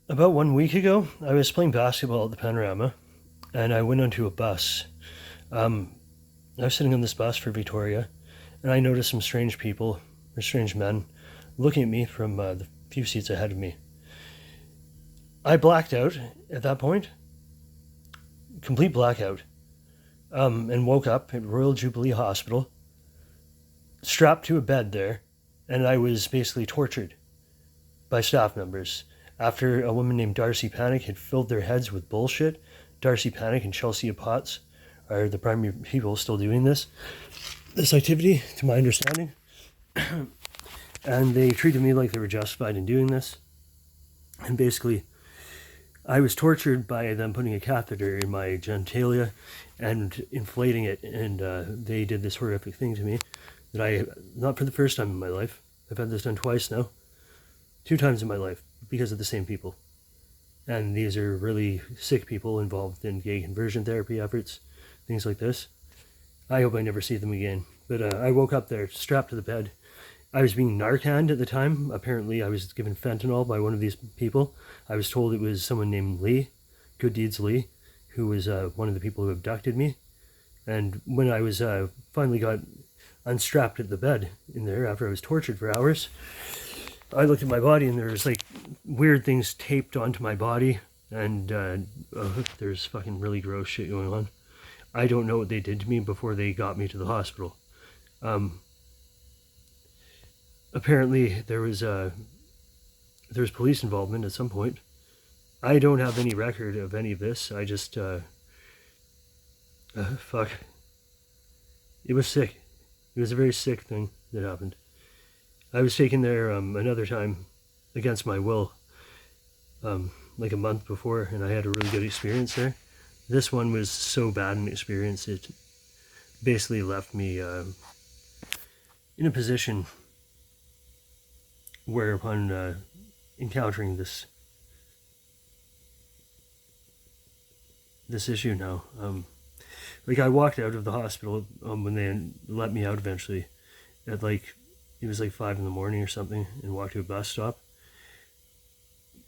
About 1 week ago, I was playing basketball at the Panorama, and I went onto a bus. Um, I was sitting on this bus for Victoria, and I noticed some strange people, or strange men, looking at me from the few seats ahead of me. I blacked out at that point, complete blackout, and woke up at Royal Jubilee Hospital, strapped to a bed there, and I was basically tortured by staff members after a woman named Darcy Panic had filled their heads with bullshit. Darcy Panic and Chelsea Potts are the primary people still doing this activity, to my understanding. And they treated me like they were justified in doing this. And basically, I was tortured by them putting a catheter in my genitalia and inflating it, and they did this horrific thing to me that not for the first time in my life. I've had this done twice now, 2 times in my life, because of the same people. And these are really sick people involved in gay conversion therapy efforts, things like this. I hope I never see them again. But I woke up there, strapped to the bed. I was being Narcaned at the time. Apparently, I was given fentanyl by one of these people. I was told it was someone named Lee, Good Deeds Lee, who was one of the people who abducted me. And when I was finally got unstrapped at the bed in there after I was tortured for hours, I looked at my body and there was like weird things taped onto my body, and there's fucking really gross shit going on. I don't know what they did to me before they got me to the hospital. Apparently there was police involvement at some point. I don't have any record of any of this. I just fuck. It was sick. It was a very sick thing that happened. I was taken there another time against my will, like a month before, and I had a really good experience there. This one was so bad an experience, it basically left me in a position where, upon encountering this issue now, like I walked out of the hospital when they let me out eventually at it was like 5 in the morning or something, and walked to a bus stop.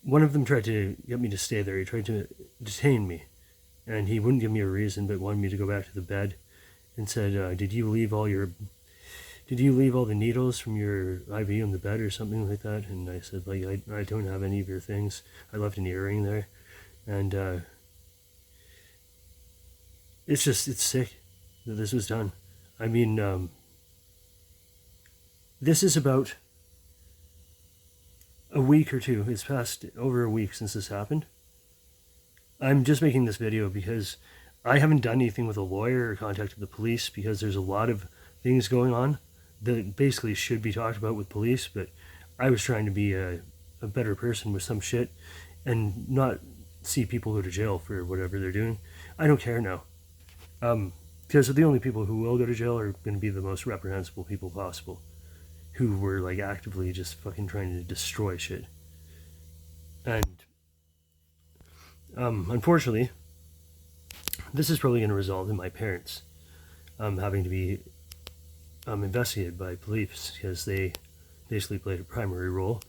One of them tried to get me to stay there. He tried to detain me, and he wouldn't give me a reason, but wanted me to go back to the bed, and said, "Did you leave all the needles from your IV on the bed or something like that?" And I said, I don't have any of your things. I left an earring there, and it's sick that this was done. I mean, this is about a week or two. It's passed over a week since this happened. I'm just making this video because I haven't done anything with a lawyer or contacted the police, because there's a lot of things going on that basically should be talked about with police, but I was trying to be a better person with some shit and not see people go to jail for whatever they're doing. I don't care now. Because the only people who will go to jail are going to be the most reprehensible people possible, who were like actively just fucking trying to destroy shit. And unfortunately, this is probably going to result in my parents having to be investigated by police, because they basically played a primary role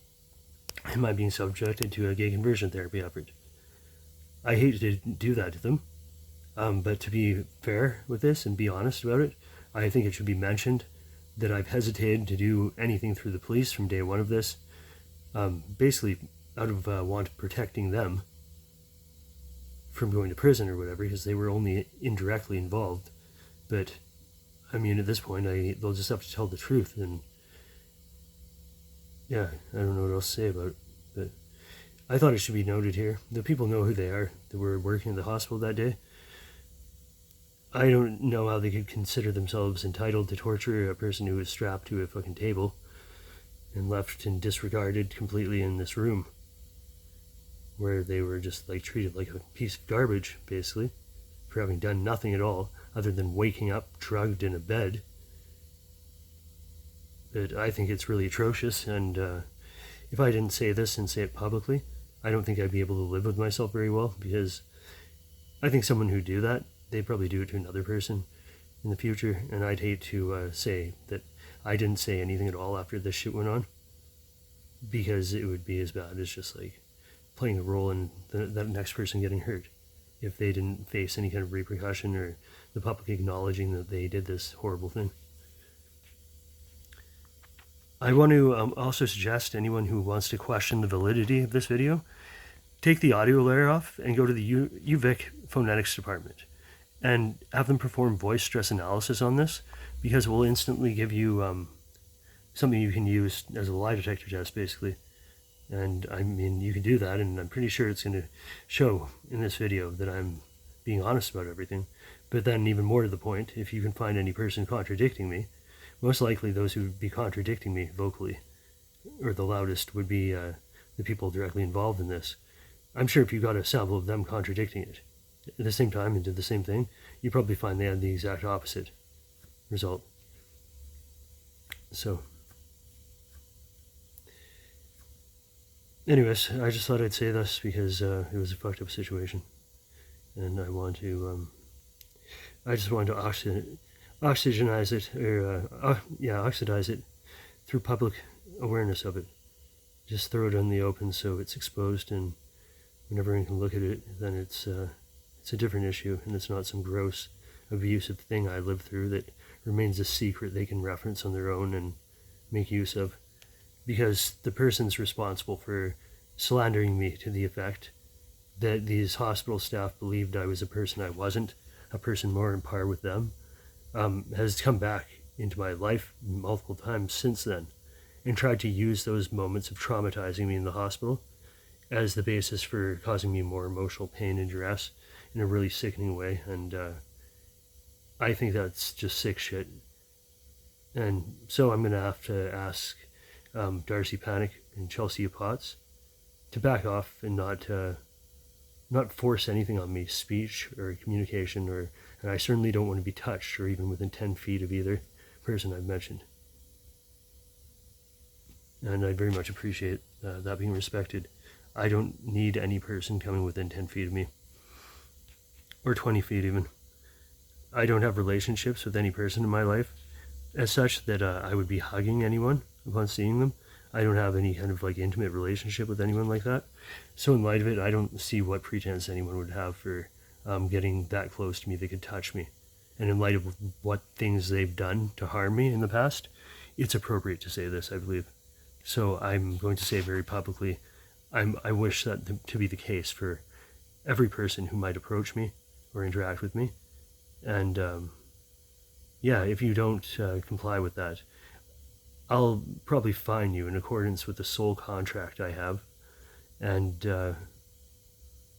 in my being subjected to a gay conversion therapy effort. I hate to do that to them, but to be fair with this and be honest about it, I think it should be mentioned that I've hesitated to do anything through the police from day one of this, basically out of want of protecting them from going to prison or whatever, because they were only indirectly involved. But I mean, at this point, they'll just have to tell the truth, and yeah, I don't know what else to say about it. But I thought it should be noted here that people know who they are that were working at the hospital that day. I don't know how they could consider themselves entitled to torture a person who was strapped to a fucking table and left and disregarded completely in this room, where they were just like treated like a piece of garbage, basically, for having done nothing at all other than waking up drugged in a bed. But I think it's really atrocious, and if I didn't say this and say it publicly, I don't think I'd be able to live with myself very well, because I think someone who'd do that, they'd probably do it to another person in the future, and I'd hate to say that I didn't say anything at all after this shit went on, because it would be as bad as just like playing a role in that next person getting hurt if they didn't face any kind of repercussion or the public acknowledging that they did this horrible thing. I want to also suggest anyone who wants to question the validity of this video, take the audio layer off and go to the UVic phonetics department and have them perform voice stress analysis on this, because it will instantly give you something you can use as a lie detector test, basically. And I mean, you can do that, and I'm pretty sure it's going to show in this video that I'm being honest about everything. But then, even more to the point, if you can find any person contradicting me, most likely those who would be contradicting me vocally, or the loudest, would be the people directly involved in this. I'm sure if you got a sample of them contradicting it at the same time and did the same thing, you probably find they had the exact opposite result. So, anyways, I just thought I'd say this because it was a fucked up situation, and I just wanted to oxygenize it, or oxidize it through public awareness of it. Just throw it in the open so it's exposed, and when everyone can look at it, then it's a different issue, and it's not some gross, abusive thing I lived through that remains a secret they can reference on their own and make use of. Because the person's responsible for slandering me to the effect that these hospital staff believed I was a person I wasn't, a person more on par with them, has come back into my life multiple times since then and tried to use those moments of traumatizing me in the hospital as the basis for causing me more emotional pain and duress in a really sickening way. And I think that's just sick shit. And so I'm going to have to ask Darcy Panic and Chelsea Potts to back off and not force anything on me, speech or communication, and I certainly don't want to be touched or even within 10 feet of either person I've mentioned. And I'd very much appreciate that being respected. I don't need any person coming within 10 feet of me, or 20 feet even. I don't have relationships with any person in my life as such that I would be hugging anyone upon seeing them. I don't have any kind of like intimate relationship with anyone like that. So in light of it, I don't see what pretense anyone would have for getting that close to me. They could touch me. And in light of what things they've done to harm me in the past, it's appropriate to say this, I believe. So I'm going to say very publicly, I wish that to be the case for every person who might approach me or interact with me. And if you don't comply with that, I'll probably fine you in accordance with the sole contract I have. And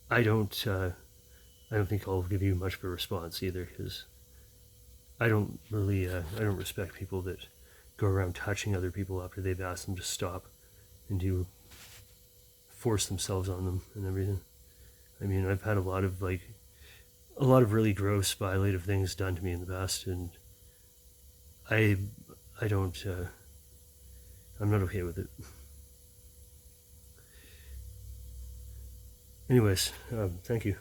I don't think I'll give you much of a response either, because I don't respect people that go around touching other people after they've asked them to stop and do force themselves on them and everything. I mean, I've had a lot of really gross, violative things done to me in the past, and I'm not okay with it. Anyways, thank you.